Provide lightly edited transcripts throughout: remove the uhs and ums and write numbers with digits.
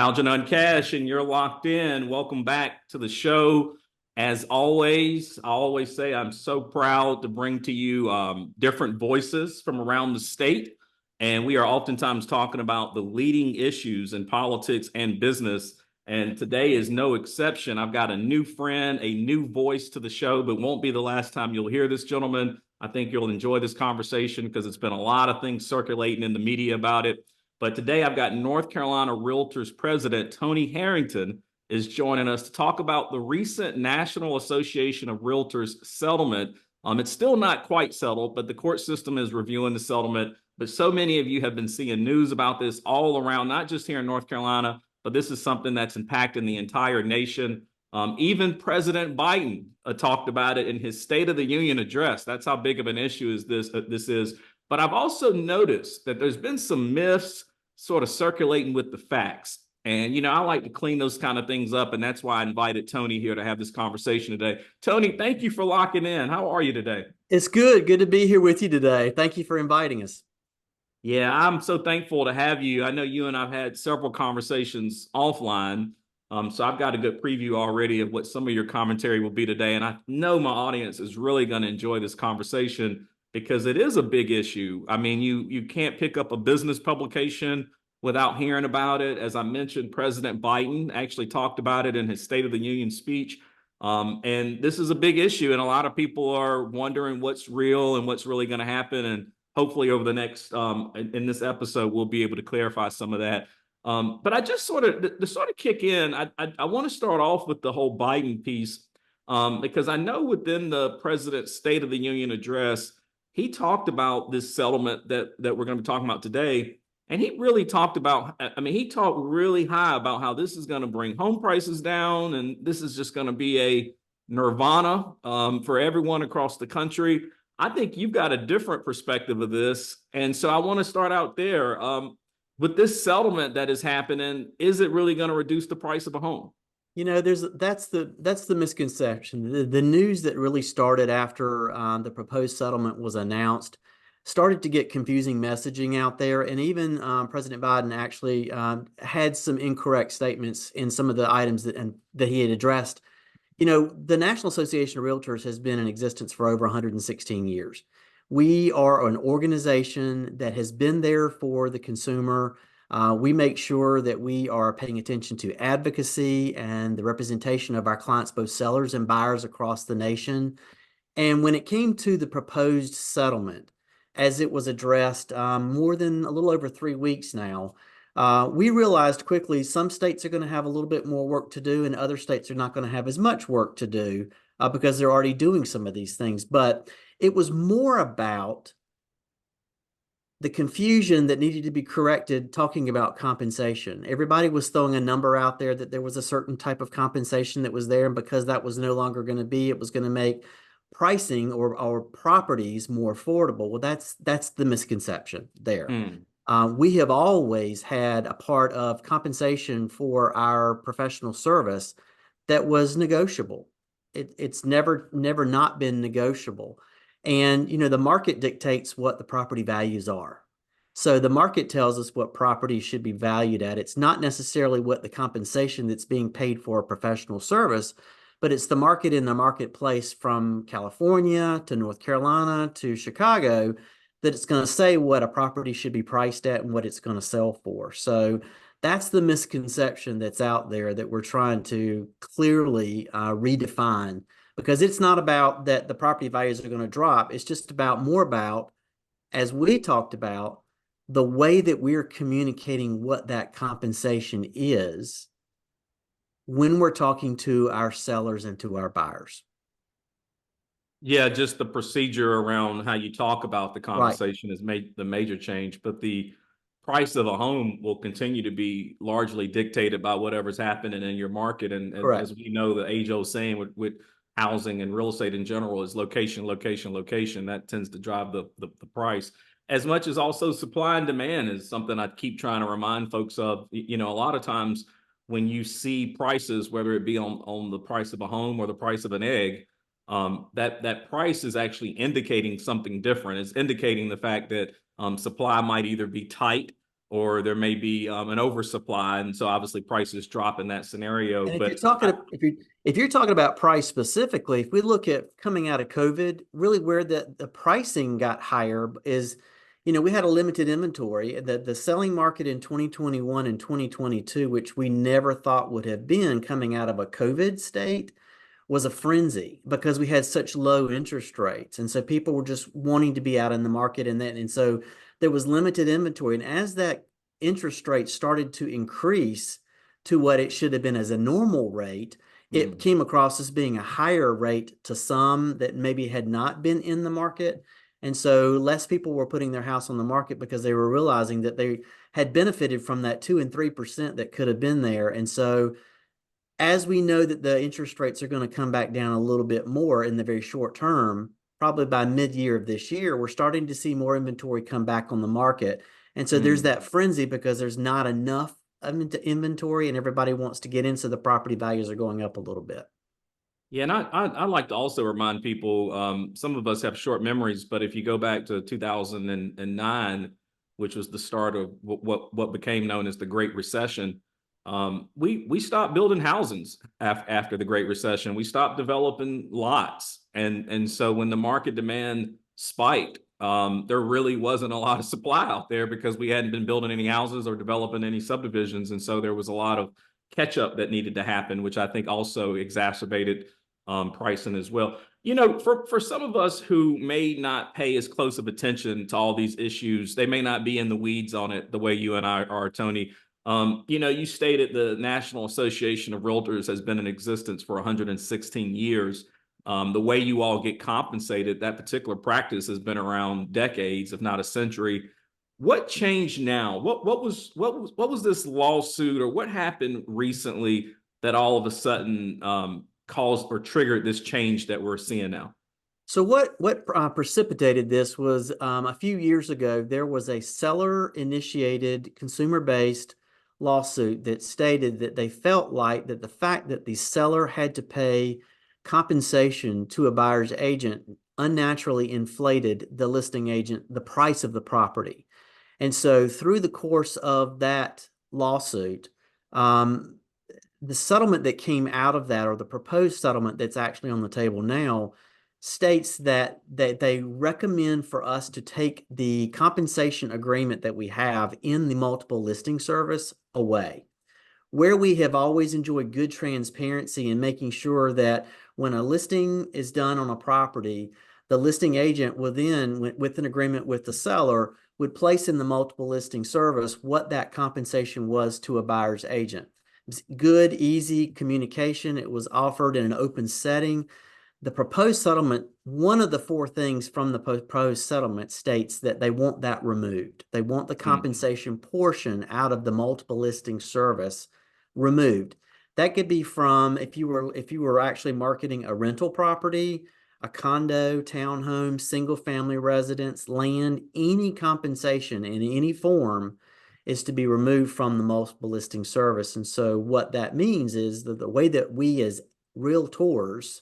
Algenon Cash, and you're locked in. Welcome back to the show. As always, I always say I'm so proud to bring to you different voices from around the state. And we are oftentimes talking about the leading issues in politics and business. And today is no exception. I've got a new friend, a new voice to the show, but won't be the last time you'll hear this gentleman. I think you'll enjoy this conversation because it's been a lot of things circulating in the media about it. But today I've got North Carolina Realtors President Tony Harrington is joining us to talk about the recent National Association of Realtors settlement. It's still not quite settled, but the court system is reviewing the settlement. But so many of you have been seeing news about this all around, not just here in North Carolina, but this is something that's impacting the entire nation. Even President Biden talked about it in his State of the Union address. That's how big of an issue this is. But I've also noticed that there's been some myths sort of circulating with the facts. And, I like to clean those kind of things up. And that's why I invited Tony here to have this conversation today. Tony, thank you for locking in. How are you today? It's good. Good to be here with you today. Thank you for inviting us. Yeah, I'm so thankful to have you. I know you and I've had several conversations offline. So I've got a good preview already of what some of your commentary will be today. And I know my audience is really going to enjoy this conversation because it is a big issue. I mean, you can't pick up a business publication without hearing about it. As I mentioned, President Biden actually talked about it in his State of the Union speech. And this is a big issue, and a lot of people are wondering what's real and what's really going to happen. And hopefully over the next, in this episode, we'll be able to clarify some of that. But I just to kick in, I want to start off with the whole Biden piece, because I know within the president's State of the Union address, he talked about this settlement that we're going to be talking about today. And he really talked about, he talked really high about how this is going to bring home prices down. And this is just going to be a nirvana for everyone across the country. I think you've got a different perspective of this. And so I want to start out there. With this settlement that is happening, is it really going to reduce the price of a home? That's the misconception. The news that really started after the proposed settlement was announced started to get confusing messaging out there, and even President Biden actually had some incorrect statements in some of the items that he had addressed. The National Association of Realtors has been in existence for over 116 years. We are an organization that has been there for the consumer. We make sure that we are paying attention to advocacy and the representation of our clients, both sellers and buyers across the nation. And when it came to the proposed settlement, as it was addressed more than a little over 3 weeks now, we realized quickly some states are going to have a little bit more work to do and other states are not going to have as much work to do because they're already doing some of these things. But it was more about the confusion that needed to be corrected talking about compensation. Everybody was throwing a number out there that there was a certain type of compensation that was there, and because that was no longer going to be, it was going to make pricing or properties more affordable. Well, that's the misconception there. We have always had a part of compensation for our professional service that was negotiable. It's never not been negotiable. And, the market dictates what the property values are. So the market tells us what property should be valued at. It's not necessarily what the compensation that's being paid for a professional service, but it's the market in the marketplace from California to North Carolina to Chicago that it's going to say what a property should be priced at and what it's going to sell for. So that's the misconception that's out there that we're trying to clearly redefine, because it's not about that the property values are going to drop. It's just more about, as we talked about, the way that we're communicating what that compensation is when we're talking to our sellers and to our buyers. Yeah, just the procedure around how you talk about the compensation has made the major change, but the price of a home will continue to be largely dictated by whatever's happening in your market. And as we know, the age-old saying with housing and real estate in general is location, location, location. That tends to drive the price, as much as also supply and demand is something I keep trying to remind folks of. A lot of times when you see prices, whether it be on the price of a home or the price of an egg, that price is actually indicating something different. It's indicating the fact that supply might either be tight or there may be an oversupply, and so obviously prices drop in that scenario. And if you're But talking, if you're talking about price specifically, if we look at coming out of COVID, really where the pricing got higher is, we had a limited inventory. The selling market in 2021 and 2022, which we never thought would have been coming out of a COVID state, was a frenzy because we had such low interest rates. And so people were just wanting to be out in the market, and so there was limited inventory. And as that interest rate started to increase to what it should have been as a normal rate, it came across as being a higher rate to some that maybe had not been in the market. And so less people were putting their house on the market because they were realizing that they had benefited from that 2 and 3% that could have been there. And so as we know that the interest rates are going to come back down a little bit more in the very short term, probably by mid-year of this year, we're starting to see more inventory come back on the market. And so there's that frenzy because there's not enough inventory and everybody wants to get in, so the property values are going up a little bit. Yeah, and I like to also remind people, some of us have short memories, but if you go back to 2009, which was the start of what became known as the Great Recession, we stopped building houses after the Great Recession. We stopped developing lots, and so when the market demand spiked, there really wasn't a lot of supply out there because we hadn't been building any houses or developing any subdivisions, and so there was a lot of catch up that needed to happen, which I think also exacerbated pricing as well. For some of us who may not pay as close of attention to all these issues, they may not be in the weeds on it the way you and I are, Tony. You stated the National Association of Realtors has been in existence for 116 years. The way you all get compensated, that particular practice has been around decades, if not a century. What changed now? What was this lawsuit, or what happened recently that all of a sudden caused or triggered this change that we're seeing now? So what precipitated this was a few years ago, there was a seller-initiated, consumer-based lawsuit that stated that they felt like that the fact that the seller had to pay compensation to a buyer's agent unnaturally inflated the listing agent, the price of the property. And so through the course of that lawsuit, the settlement that came out of that, or the proposed settlement that's actually on the table now, states that they recommend for us to take the compensation agreement that we have in the multiple listing service away, where we have always enjoyed good transparency in making sure that when a listing is done on a property, the listing agent will then, with an agreement with the seller, would place in the multiple listing service what that compensation was to a buyer's agent. Good, easy communication. It was offered in an open setting. The proposed settlement, one of the four things from the proposed settlement states that they want that removed. They want the compensation portion out of the multiple listing service removed. That could be from if you were actually marketing a rental property, a condo, townhome, single family residence, land, any compensation in any form is to be removed from the multiple listing service. And so what that means is that the way that we as realtors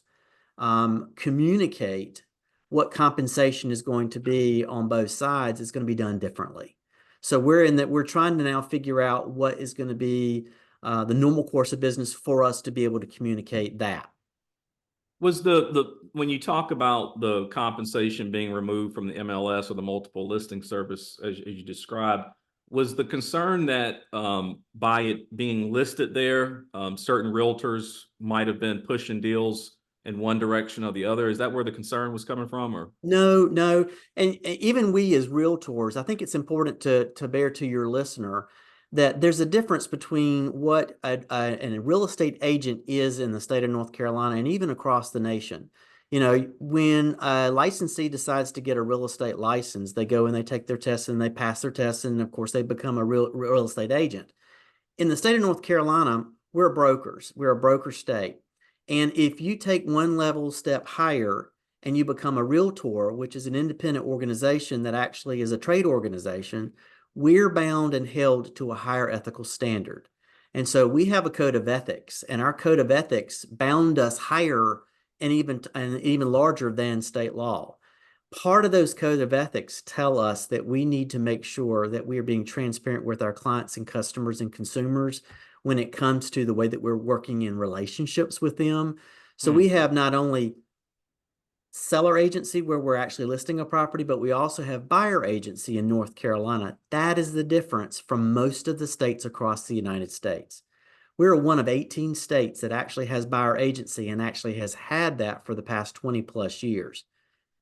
communicate what compensation is going to be on both sides is going to be done differently. So we're trying to now figure out what is going to be the normal course of business for us to be able to communicate that. Was the when you talk about the compensation being removed from the MLS or the multiple listing service, as you described, was the concern that by it being listed there, certain realtors might have been pushing deals in one direction or the other? Is that where the concern was coming from, or? No. And even we as realtors, I think it's important to bear to your listener that there's a difference between what a real estate agent is in the state of North Carolina and even across the nation. When a licensee decides to get a real estate license, they go and they take their tests and they pass their tests, and of course they become a real estate agent. In the state of North Carolina, we're brokers. We're a broker state. And if you take one level step higher and you become a realtor, which is an independent organization that actually is a trade organization, we're bound and held to a higher ethical standard. And so we have a code of ethics, and our code of ethics bound us higher and even larger than state law. part of those code of ethics tell us that we need to make sure that we are being transparent with our clients and customers and consumers when it comes to the way that we're working in relationships with them. So we Hmm. have not only seller agency where we're actually listing a property, but we also have buyer agency in North Carolina. That is the difference from most of the states across the United States. We're one of 18 states that actually has buyer agency and actually has had that for the past 20 plus years.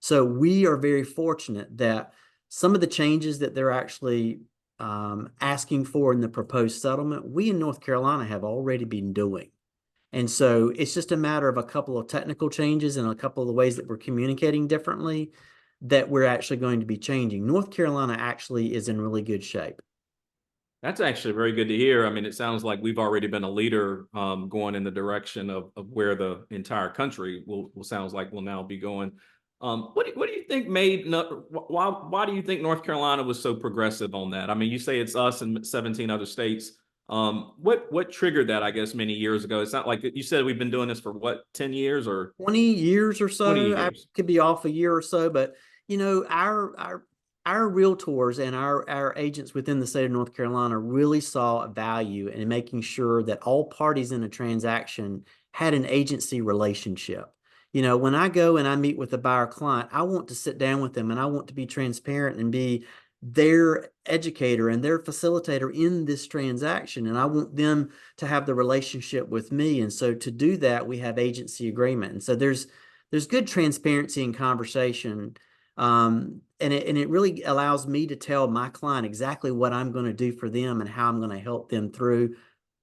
So we are very fortunate that some of the changes that they're actually asking for in the proposed settlement, we in North Carolina have already been doing. And so it's just a matter of a couple of technical changes and a couple of the ways that we're communicating differently that we're actually going to be changing. North Carolina actually is in really good shape. That's actually very good to hear. I mean, it sounds like we've already been a leader going in the direction of where the entire country will sounds like will now be going. What do you think made why do you think North Carolina was so progressive on that? I mean, you say it's us and 17 other states. What triggered that? I guess many years ago. It's not like you said we've been doing this for what 10 years or 20 years or 20 so. I years. could be off a year or so, but our realtors and our agents within the state of North Carolina really saw a value in making sure that all parties in a transaction had an agency relationship. When I go and I meet with a buyer client, I want to sit down with them and I want to be transparent and be their educator and their facilitator in this transaction. And I want them to have the relationship with me. And so to do that, we have agency agreement. And so there's good transparency and conversation. And it really allows me to tell my client exactly what I'm going to do for them and how I'm going to help them through,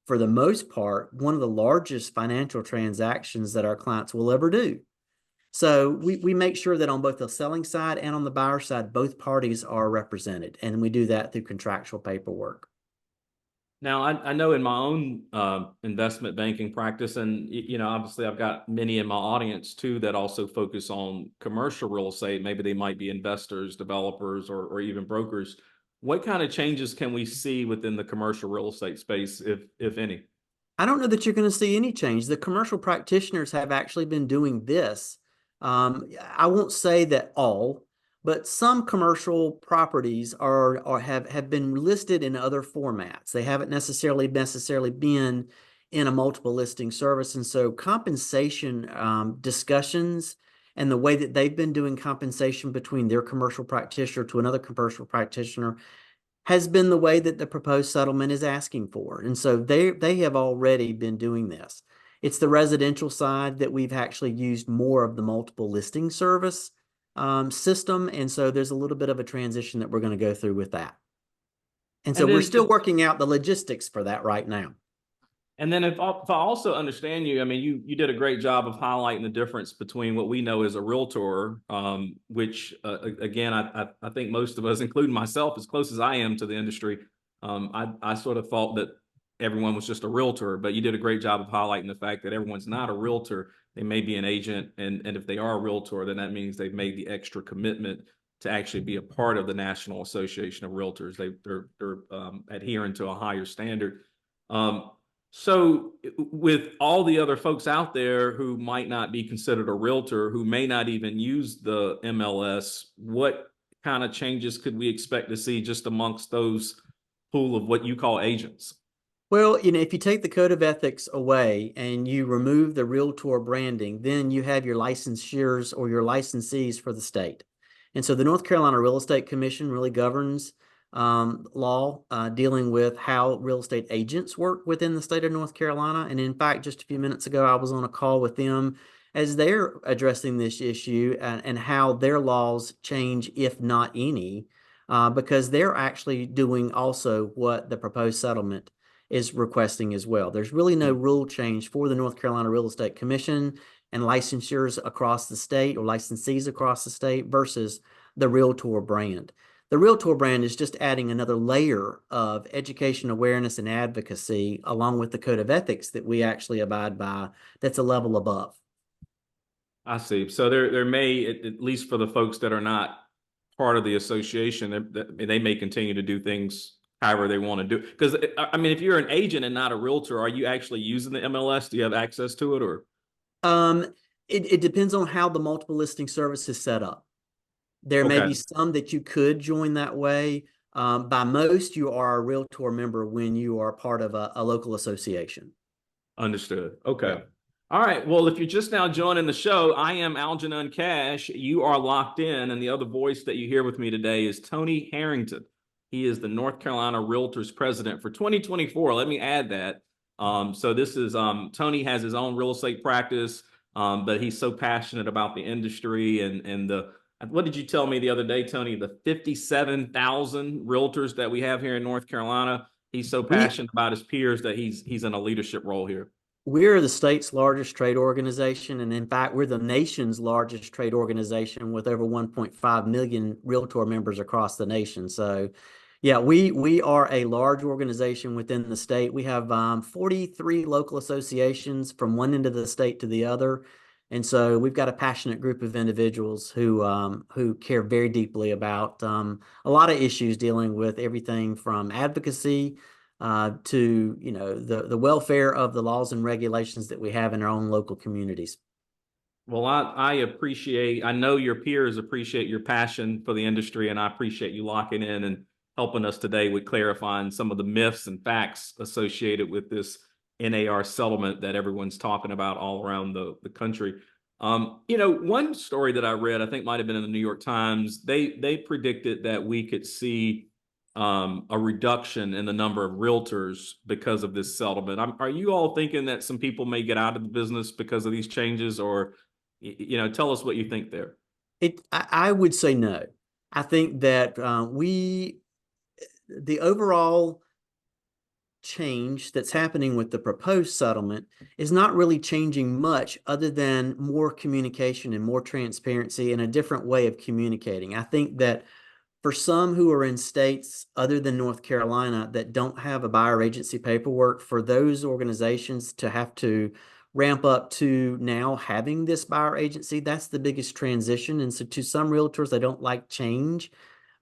for the most part, one of the largest financial transactions that our clients will ever do. So we make sure that on both the selling side and on the buyer side, both parties are represented. And we do that through contractual paperwork. Now, I know in my own investment banking practice, and obviously I've got many in my audience too that also focus on commercial real estate. Maybe they might be investors, developers, or even brokers. What kind of changes can we see within the commercial real estate space, if any? I don't know that you're going to see any change. The commercial practitioners have actually been doing this. I won't say that all, but some commercial properties have been listed in other formats. They haven't necessarily been in a multiple listing service, and so compensation discussions and the way that they've been doing compensation between their commercial practitioner to another commercial practitioner has been the way that the proposed settlement is asking for. And so they have already been doing this. It's the residential side that we've actually used more of the multiple listing service system. And so there's a little bit of a transition that we're going to go through with that. And so And we're then still working out the logistics for that right now. if I also understand you, I mean, you did a great job of highlighting the difference between what we know as a realtor, which again, I think most of us, including myself, as close as I am to the industry, I sort of thought that everyone was just a realtor, but you did a great job of highlighting the fact that everyone's not a realtor. They may be an agent, and if they are a realtor, then that means they've made the extra commitment to actually be a part of the National Association of Realtors. They're adhering to a higher standard. Um, so, with all the other folks out there who might not be considered a realtor, who may not even use the MLS, what kind of changes could we expect to see just amongst those pool of what you call agents? Well, if you take the code of ethics away and you remove the realtor branding, then you have your licensures or your licensees for the state. And so the North Carolina Real Estate Commission really governs law dealing with how real estate agents work within the state of North Carolina. And in fact, just a few minutes ago, I was on a call with them as they're addressing this issue and how their laws change, if not any, because they're actually doing also what the proposed settlement is requesting as well. There's really no rule change for the North Carolina Real Estate Commission and licensures across the state or licensees across the state versus the Realtor brand. The Realtor brand is just adding another layer of education, awareness, and advocacy along with the code of ethics that we actually abide by that's a level above. I see. So there may, at least for the folks that are not part of the association, they may continue to do things however they want to do. Because I mean, if you're an agent and not a realtor, are you actually using the MLS? Do you have access to it, or? Um, it depends on how the multiple listing service is set up. There may Okay. be some that you could join that way. By most, you are a Realtor member when you are part of a local association. Understood. Okay. Yeah. All right. Well, if you're just now joining the show, I am Algenon Cash. You are locked in, and the other voice that you hear with me today is Tony Harrington. He is the North Carolina Realtors president for 2024. Let me add that. So this is Tony has his own real estate practice, but he's so passionate about the industry and the what did you tell me the other day, Tony? The 57,000 realtors that we have here in North Carolina. He's so We passionate about his peers that he's in a leadership role here. we're the state's largest trade organization, and in fact, we're the nation's largest trade organization with over 1.5 million Realtor members across the nation. So, yeah, we are a large organization within the state. We have 43 local associations from one end of the state to the other, and so we've got a passionate group of individuals who care very deeply about a lot of issues dealing with everything from advocacy to the welfare of the laws and regulations that we have in our own local communities. Well, I appreciate, I know your peers appreciate your passion for the industry, and I appreciate you locking in and helping us today with clarifying some of the myths and facts associated with this NAR settlement that everyone's talking about all around the country. One story that I read, I think might have been in the New York Times, they predicted that we could see a reduction in the number of realtors because of this settlement. Are you all thinking that some people may get out of the business because of these changes, or tell us what you think there. I would say no. I think that the overall change that's happening with the proposed settlement is not really changing much other than more communication and more transparency and a different way of communicating. I think that for some who are in states other than North Carolina that don't have a buyer agency paperwork, for those organizations to have to ramp up to now having this buyer agency, that's the biggest transition. And so to some realtors, they don't like change,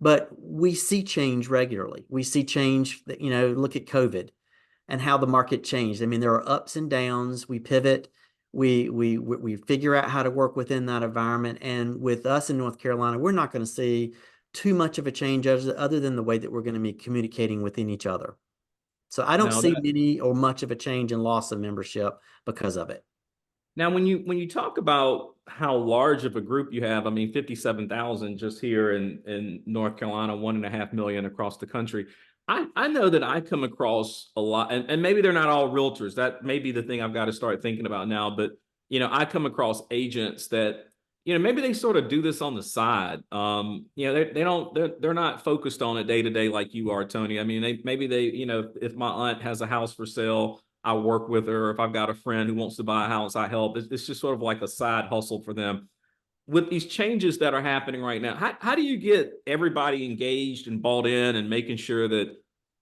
but we see change regularly. We see change that, look at COVID and how the market changed. I mean, there are ups and downs. We pivot. We figure out how to work within that environment. And with us in North Carolina, we're not going to see too much of a change other than the way that we're going to be communicating within each other. So I don't Now see that many or much of a change in loss of membership because of it. now when you talk about how large of a group you have, I mean 57,000 just here in North Carolina, 1.5 million across the country. I know that I come across a lot, and maybe they're not all realtors. That may be the thing I've got to start thinking about now. But I come across agents that maybe they sort of do this on the side. They don't they're not focused on it day to day like you are, Tony. I mean, maybe they if my aunt has a house for sale, I work with her. If I've got a friend who wants to buy a house, I help. It's just sort of like a side hustle for them. With these changes that are happening right now, how do you get everybody engaged and bought in and making sure that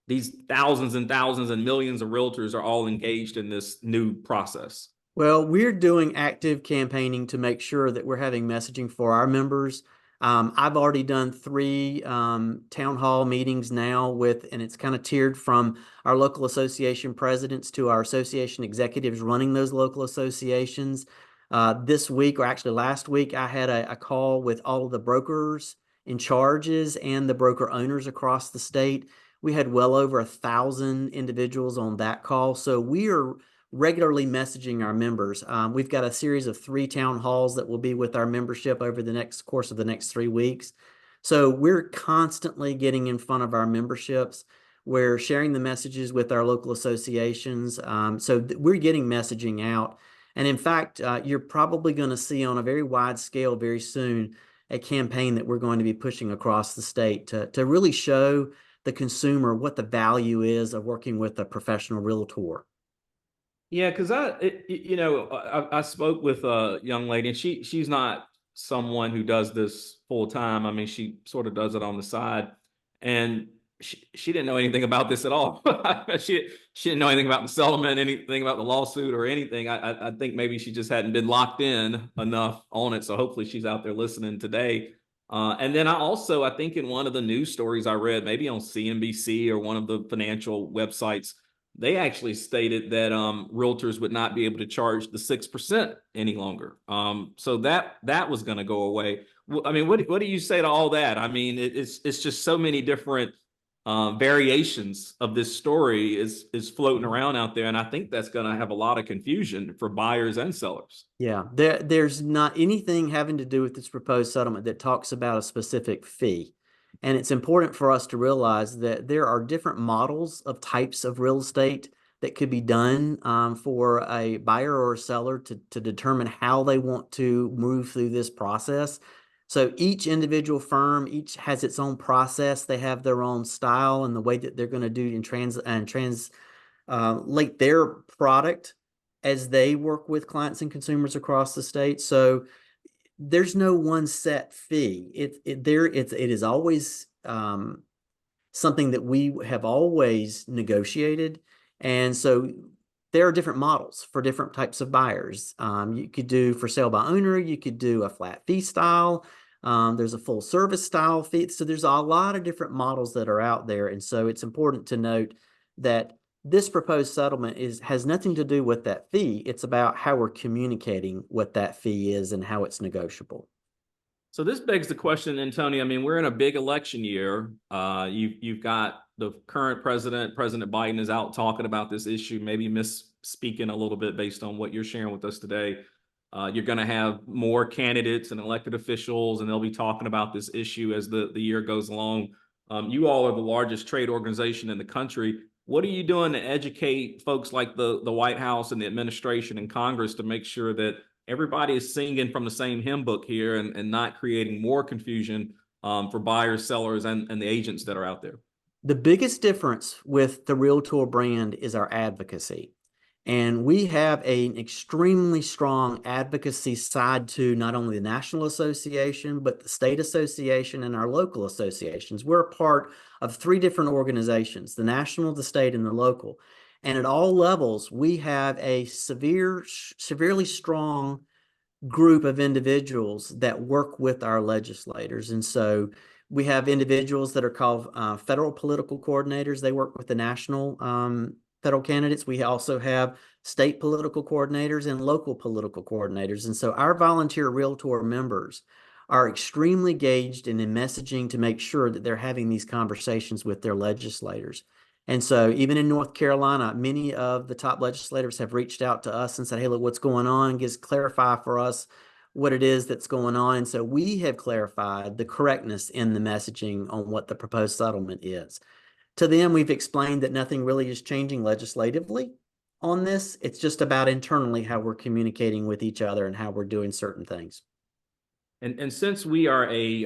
these thousands and thousands and millions of realtors are all engaged in this new process? Well, we're doing active campaigning to make sure that we're having messaging for our members. I've already done three town hall meetings now and it's kind of tiered from our local association presidents to our association executives running those local associations. This week, or actually last week, I had a call with all of the brokers in charges and the broker owners across the state. We had well over 1,000 individuals on that call. So we are regularly messaging our members. We've got a series of 3 town halls that will be with our membership over the next course of the next 3 weeks. So we're constantly getting in front of our memberships. We're sharing the messages with our local associations. So we're getting messaging out. And in fact, you're probably going to see on a very wide scale very soon a campaign that we're going to be pushing across the state to really show the consumer what the value is of working with a professional realtor. Yeah, because I spoke with a young lady, and she's not someone who does this full time. I mean, she sort of does it on the side, and she didn't know anything about this at all. She didn't know anything about the settlement, anything about the lawsuit, or anything. I think maybe she just hadn't been locked in enough on it. So hopefully she's out there listening today. And then I think in one of the news stories I read, maybe on CNBC or one of the financial websites, they actually stated that realtors would not be able to charge the 6% any longer. So that was going to go away. I mean, what do you say to all that? I mean, it's just so many different variations of this story is floating around out there, and I think that's going to have a lot of confusion for buyers and sellers. Yeah, there's not anything having to do with this proposed settlement that talks about a specific fee. And it's important for us to realize that there are different models of types of real estate that could be done for a buyer or a seller to determine how they want to move through this process. So each individual firm, each has its own process. They have their own style and the way that they're going to do and translate their product as they work with clients and consumers across the state. So there's no one set fee. It is always something that we have always negotiated. And so there are different models for different types of buyers. You could do for sale by owner, you could do a flat fee style. There's a full service style fee. So there's a lot of different models that are out there. And so it's important to note that this proposed settlement has nothing to do with that fee. It's about how we're communicating what that fee is and how it's negotiable. So this begs the question, then, Tony. I mean, we're in a big election year. You've got the current president, President Biden, is out talking about this issue, maybe misspeaking a little bit based on what you're sharing with us today. You're going to have more candidates and elected officials, and they'll be talking about this issue as the year goes along. You all are the largest trade organization in the country. What are you doing to educate folks like the White House and the administration and Congress to make sure that everybody is singing from the same hymn book here and not creating more confusion for buyers, sellers, and the agents that are out there? The biggest difference with the Realtor brand is our advocacy. And we have an extremely strong advocacy side to not only the National Association, but the state association and our local associations. We're a part of 3 different organizations, the national, the state, and the local. And at all levels, we have a severely strong group of individuals that work with our legislators. And so we have individuals that are called federal political coordinators. They work with the national federal candidates. We also have state political coordinators and local political coordinators. And so our volunteer Realtor members are extremely engaged in messaging to make sure that they're having these conversations with their legislators. And so even in North Carolina, many of the top legislators have reached out to us and said, hey, look, what's going on? Just clarify for us what it is that's going on. And so we have clarified the correctness in the messaging on what the proposed settlement is. To them, we've explained that nothing really is changing legislatively on this. It's just about internally how we're communicating with each other and how we're doing certain things. And since we are a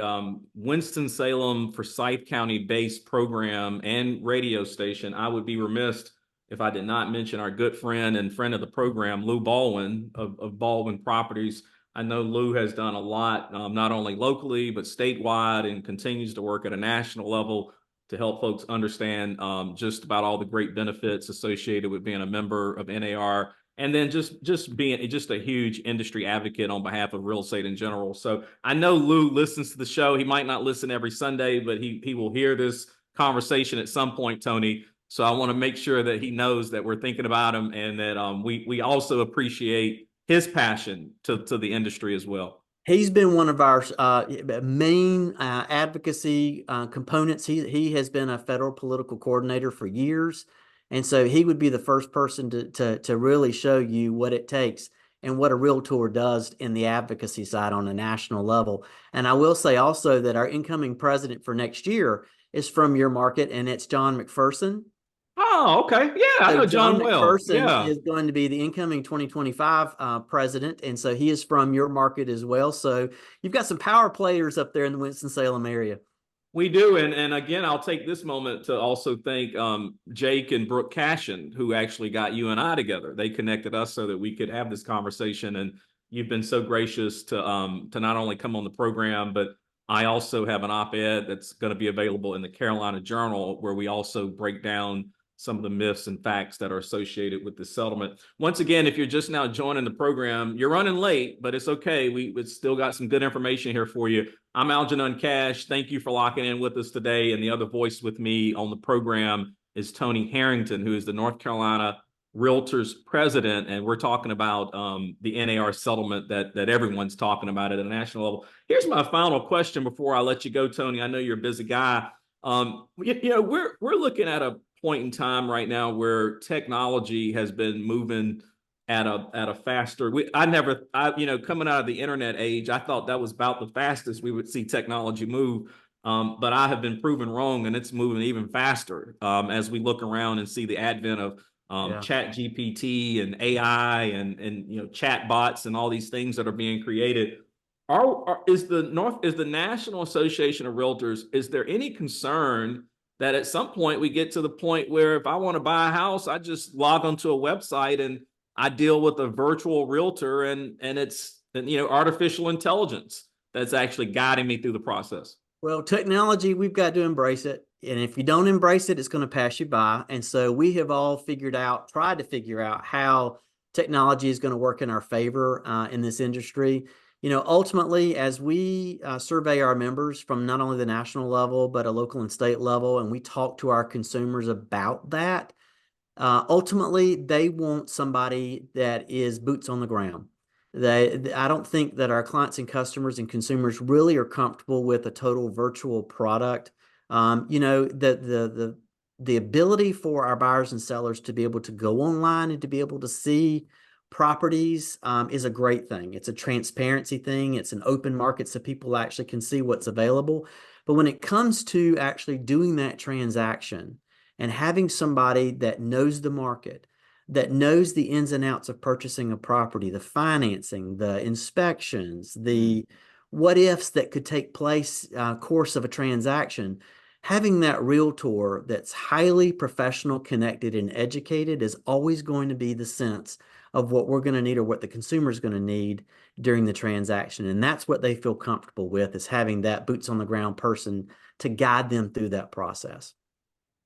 Winston-Salem, Forsyth County-based program and radio station, I would be remiss if I did not mention our good friend and friend of the program, Lou Baldwin of Baldwin Properties. I know Lou has done a lot, not only locally, but statewide, and continues to work at a national level to help folks understand just about all the great benefits associated with being a member of NAR. And then just being just a huge industry advocate on behalf of real estate in general. So I know Lou listens to the show. He might not listen every Sunday, but he will hear this conversation at some point, Tony. So I want to make sure that he knows that we're thinking about him, and that we also appreciate his passion to the industry as well. He's been one of our main advocacy components. He has been a federal political coordinator for years. And so he would be the first person to really show you what it takes and what a Realtor does in the advocacy side on a national level. And I will say also that our incoming president for next year is from your market, and it's John McPherson. Oh, okay. Yeah, I know John well. McPherson is going to be the incoming 2025 president, and so he is from your market as well. So you've got some power players up there in the Winston-Salem area. We do. And again, I'll take this moment to also thank Jake and Brooke Cashin, who actually got you and I together. They connected us so that we could have this conversation. And you've been so gracious to not only come on the program, but I also have an op-ed that's going to be available in the Carolina Journal, where we also break down some of the myths and facts that are associated with the settlement. Once again, if you're just now joining the program, you're running late, but it's okay. We've still got some good information here for you. I'm Algenon Cash. Thank you for locking in with us today. And the other voice with me on the program is Tony Harrington, who is the North Carolina Realtors president, and we're talking about the NAR settlement that everyone's talking about at a national level. Here's my final question before I let you go, Tony. I know you're a busy guy. We're looking at a point in time right now where technology has been moving at a faster. Coming out of the internet age, I thought that was about the fastest we would see technology move. But I have been proven wrong, and it's moving even faster as we look around and see the advent of Yeah. chat GPT and AI and chat bots and all these things that are being created. Is the National Association of Realtors, is there any concern that at some point we get to the point where if I want to buy a house, I just log onto a website and I deal with a virtual realtor and it's artificial intelligence that's actually guiding me through the process? Well, technology, we've got to embrace it. And if you don't embrace it, it's going to pass you by. And so we have all tried to figure out how technology is going to work in our favor in this industry. Ultimately, as we survey our members from not only the national level, but a local and state level, and we talk to our consumers about that, ultimately, they want somebody that is boots on the ground. I don't think that our clients and customers and consumers really are comfortable with a total virtual product. The ability for our buyers and sellers to be able to go online and to be able to see properties is a great thing. It's a transparency thing. It's an open market so people actually can see what's available. But when it comes to actually doing that transaction, and having somebody that knows the market, that knows the ins and outs of purchasing a property, the financing, the inspections, the what ifs that could take place course of a transaction, having that realtor that's highly professional, connected, and educated is always going to be the sense of what we're going to need or what the consumer is going to need during the transaction. And that's what they feel comfortable with, is having that boots on the ground person to guide them through that process.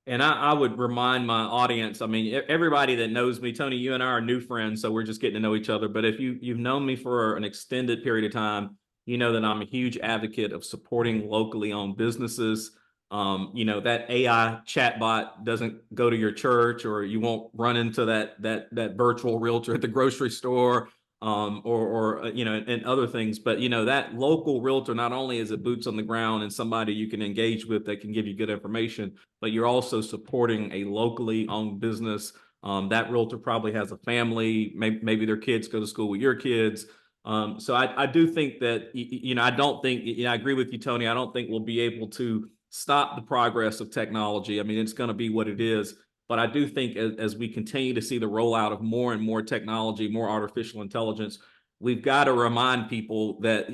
And I would remind my audience, I mean, everybody that knows me, Tony, you and I are new friends, so we're just getting to know each other. But if you've known me for an extended period of time, you know that I'm a huge advocate of supporting locally owned businesses. That AI chatbot doesn't go to your church, or you won't run into that virtual realtor at the grocery store, and other things. But that local realtor, not only is it boots on the ground and somebody you can engage with that can give you good information, but you're also supporting a locally owned business. That realtor probably has a family. Maybe their kids go to school with your kids. So I do think that, I don't think, I agree with you, Tony. I don't think we'll be able to stop the progress of technology. I mean, it's going to be what it is. But I do think as we continue to see the rollout of more and more technology, more artificial intelligence, we've got to remind people that,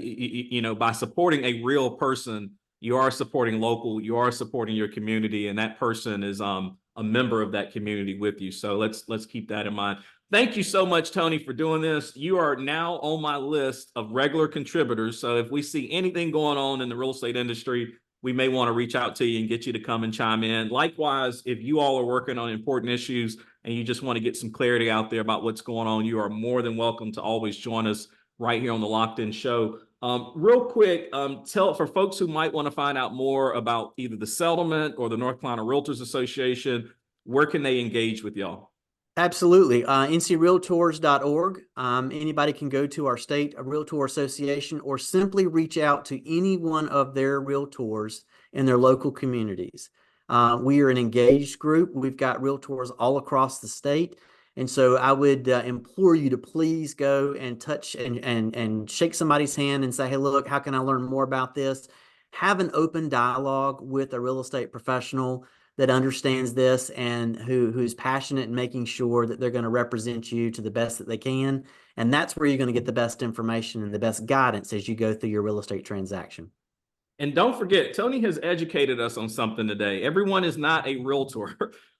by supporting a real person, you are supporting local, you are supporting your community, and that person is a member of that community with you. So let's keep that in mind. Thank you so much, Tony, for doing this. You are now on my list of regular contributors. So if we see anything going on in the real estate industry, we may want to reach out to you and get you to come and chime in. Likewise, if you all are working on important issues and you just want to get some clarity out there about what's going on, you are more than welcome to always join us right here on the Locked In Show. Real quick, tell for folks who might want to find out more about either the settlement or the North Carolina Realtors Association, where can they engage with y'all? Absolutely. ncrealtors.org. Anybody can go to our state realtor association or simply reach out to any one of their realtors in their local communities. We are an engaged group. We've got realtors all across the state. And so I would implore you to please go and touch and shake somebody's hand and say, hey, look, how can I learn more about this? Have an open dialogue with a real estate professional that understands this and who's passionate in making sure that they're going to represent you to the best that they can. And that's where you're going to get the best information and the best guidance as you go through your real estate transaction. And don't forget, Tony has educated us on something today. Everyone is not a realtor.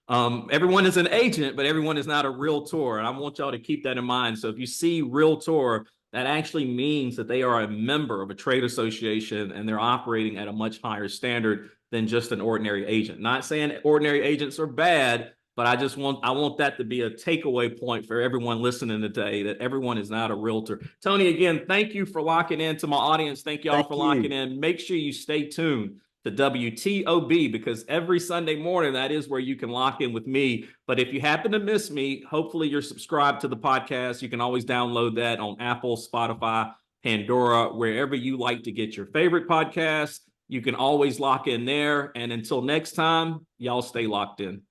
Everyone is an agent, but everyone is not a realtor. And I want y'all to keep that in mind. So if you see realtor, that actually means that they are a member of a trade association and they're operating at a much higher standard than just an ordinary agent. Not saying ordinary agents are bad, but I want that to be a takeaway point for everyone listening today, that everyone is not a realtor. Tony, again, thank you for locking in. To my audience, thank y'all Thank for you. locking in. Make sure you stay tuned. the WTOB, because every Sunday morning, that is where you can lock in with me. But if you happen to miss me, hopefully you're subscribed to the podcast. You can always download that on Apple, Spotify, Pandora, wherever you like to get your favorite podcast. You can always lock in there. And until next time, y'all stay locked in.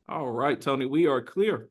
All right, Tony, we are clear.